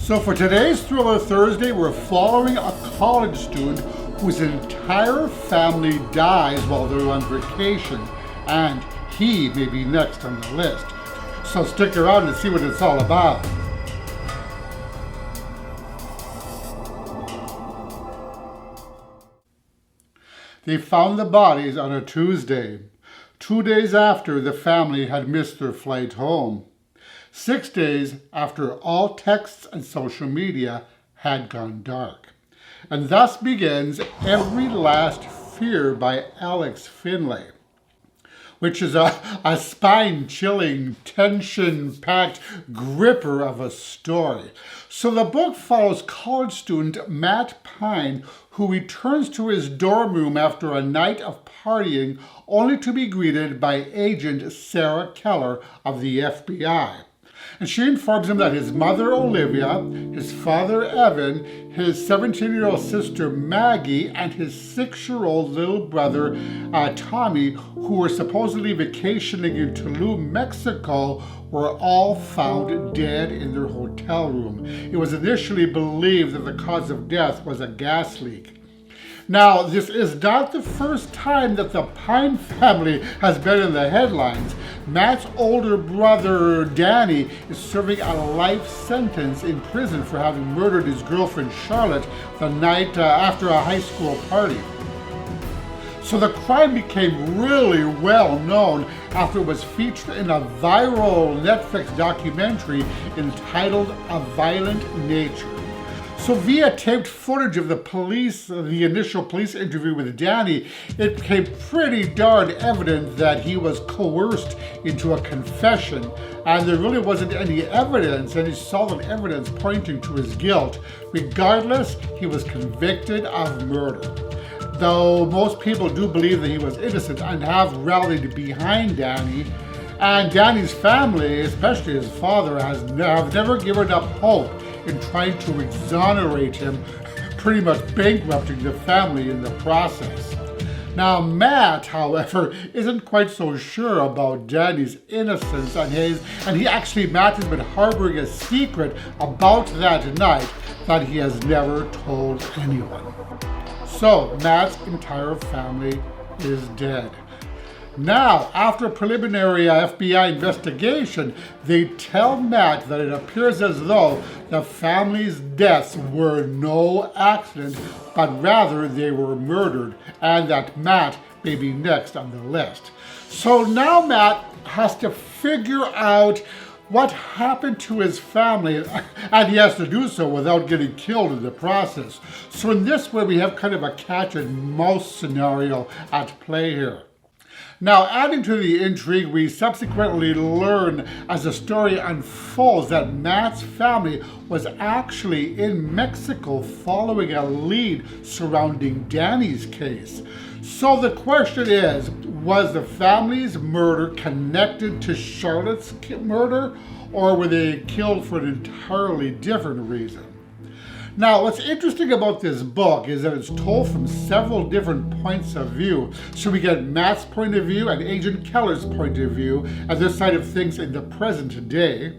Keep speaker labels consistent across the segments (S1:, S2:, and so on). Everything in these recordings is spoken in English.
S1: So for today's Thriller Thursday, we're following a college student whose entire family dies while they're on vacation, and he may be next on the list. So stick around and see what it's all about. They found the bodies on a Tuesday, 2 days after the family had missed their flight home. 6 days after all texts and social media had gone dark. And thus begins Every Last Fear by Alex Finlay, which is a spine-chilling, tension-packed gripper of a story. So the book follows college student Matt Pine, who returns to his dorm room after a night of partying, only to be greeted by Agent Sarah Keller of the FBI. And she informs him that his mother, Olivia, his father, Evan, his 17-year-old sister, Maggie, and his 6-year-old little brother, Tommy, who were supposedly vacationing in Tulum, Mexico, were all found dead in their hotel room. It was initially believed that the cause of death was a gas leak. Now, this is not the first time that the Pine family has been in the headlines. Matt's older brother, Danny, is serving a life sentence in prison for having murdered his girlfriend, Charlotte, the night after a high school party. So the crime became really well known after it was featured in a viral Netflix documentary entitled A Violent Nature. So via taped footage of the initial police interview with Danny, it became pretty darn evident that he was coerced into a confession, and there really wasn't any solid evidence pointing to his guilt. Regardless, he was convicted of murder. Though most people do believe that he was innocent and have rallied behind Danny, and Danny's family, especially his father, have never given up hope in trying to exonerate him, pretty much bankrupting the family in the process. Now, Matt, however, isn't quite so sure about Danny's innocence, Matt has been harboring a secret about that night that he has never told anyone. So, Matt's entire family is dead. Now, after a preliminary FBI investigation, they tell Matt that it appears as though the family's deaths were no accident, but rather they were murdered, and that Matt may be next on the list. So now Matt has to figure out what happened to his family, and he has to do so without getting killed in the process. So in this way, we have kind of a cat and mouse scenario at play here. Now, adding to the intrigue, we subsequently learn as the story unfolds that Matt's family was actually in Mexico following a lead surrounding Danny's case. So the question is, was the family's murder connected to Charlotte's murder, or were they killed for an entirely different reason? Now, what's interesting about this book is that it's told from several different points of view. So we get Matt's point of view and Agent Keller's point of view at this side of things in the present day.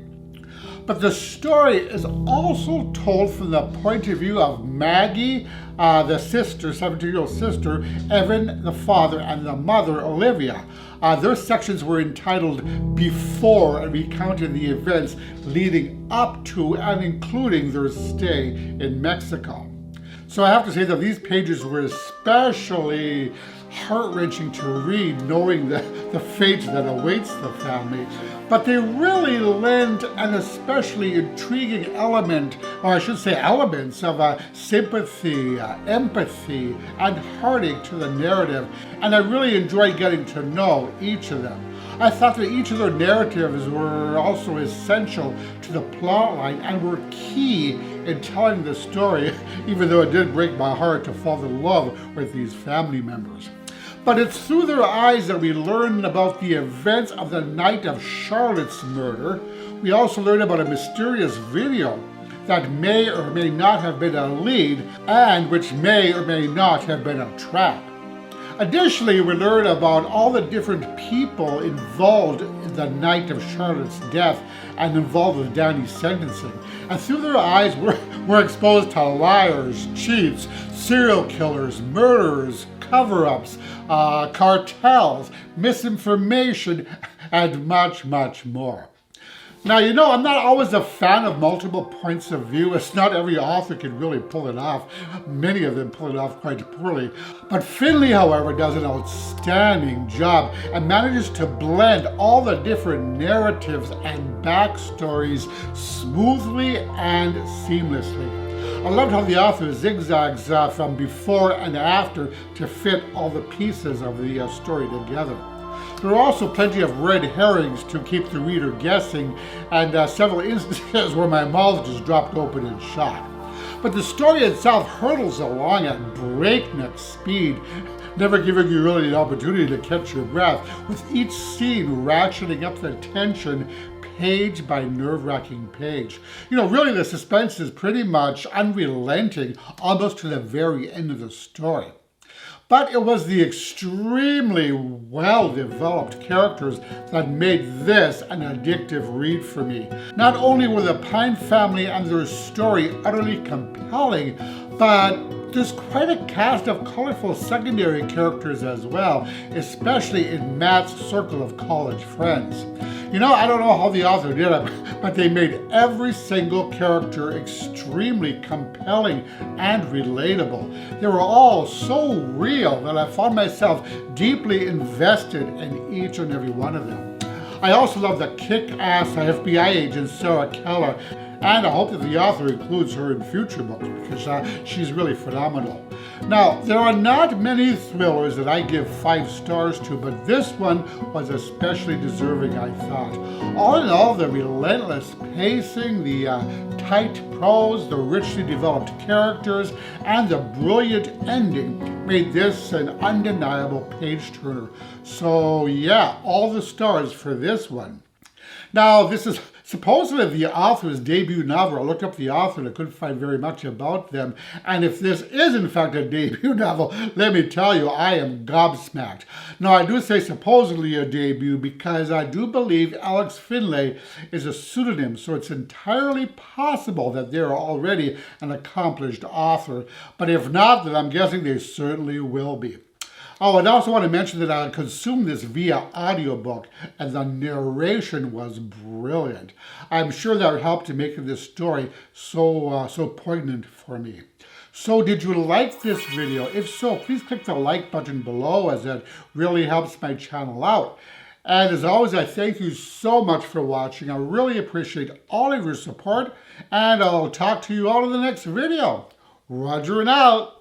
S1: But the story is also told from the point of view of Maggie, the sister, 17-year-old sister, Evan, the father, and the mother, Olivia. Their sections were entitled Before and recounted the events leading up to and including their stay in Mexico. So I have to say that these pages were especially heart-wrenching to read, knowing the fate that awaits the family. But they really lend an especially intriguing element, or I should say elements, of sympathy, empathy, and heartache to the narrative. And I really enjoyed getting to know each of them. I thought that each of their narratives were also essential to the plotline and were key in telling the story, even though it did break my heart to fall in love with these family members. But it's through their eyes that we learn about the events of the night of Charlotte's murder. We also learn about a mysterious video that may or may not have been a lead, and which may or may not have been a trap. Additionally, we learn about all the different people involved in the night of Charlotte's death and involved with Danny's sentencing. And through their eyes, we're exposed to liars, cheats, serial killers, murderers, cover-ups, cartels, misinformation, and much, much more. Now, you know, I'm not always a fan of multiple points of view. It's not every author can really pull it off. Many of them pull it off quite poorly. But Finlay, however, does an outstanding job and manages to blend all the different narratives and backstories smoothly and seamlessly. I loved how the author zigzags from before and after to fit all the pieces of the story together. There are also plenty of red herrings to keep the reader guessing, and several instances where my mouth just dropped open in shock. But the story itself hurtles along at breakneck speed, never giving you really the opportunity to catch your breath, with each scene ratcheting up the tension page by nerve-wracking page. You know, really the suspense is pretty much unrelenting almost to the very end of the story. But it was the extremely well-developed characters that made this an addictive read for me. Not only were the Pine family and their story utterly compelling, but there's quite a cast of colorful secondary characters as well, especially in Matt's circle of college friends. You know, I don't know how the author did it, but they made every single character extremely compelling and relatable. They were all so real that I found myself deeply invested in each and every one of them. I also love the kick-ass FBI agent Sarah Keller, and I hope that the author includes her in future books because she's really phenomenal. Now, there are not many thrillers that I give 5 stars to, but this one was especially deserving, I thought. All in all, the relentless pacing, the tight prose, the richly developed characters, and the brilliant ending made this an undeniable page-turner. So yeah, all the stars for this one. Now, this is supposedly the author's debut novel. I looked up the author and I couldn't find very much about them. And if this is in fact a debut novel, let me tell you, I am gobsmacked. Now, I do say supposedly a debut because I do believe Alex Finlay is a pseudonym, so it's entirely possible that they're already an accomplished author. But if not, then I'm guessing they certainly will be. Oh, and I also want to mention that I consumed this via audiobook, and the narration was brilliant. I'm sure that helped to make this story so poignant for me. So did you like this video? If so, please click the like button below, as that really helps my channel out. And as always, I thank you so much for watching. I really appreciate all of your support, and I'll talk to you all in the next video. Roger and out.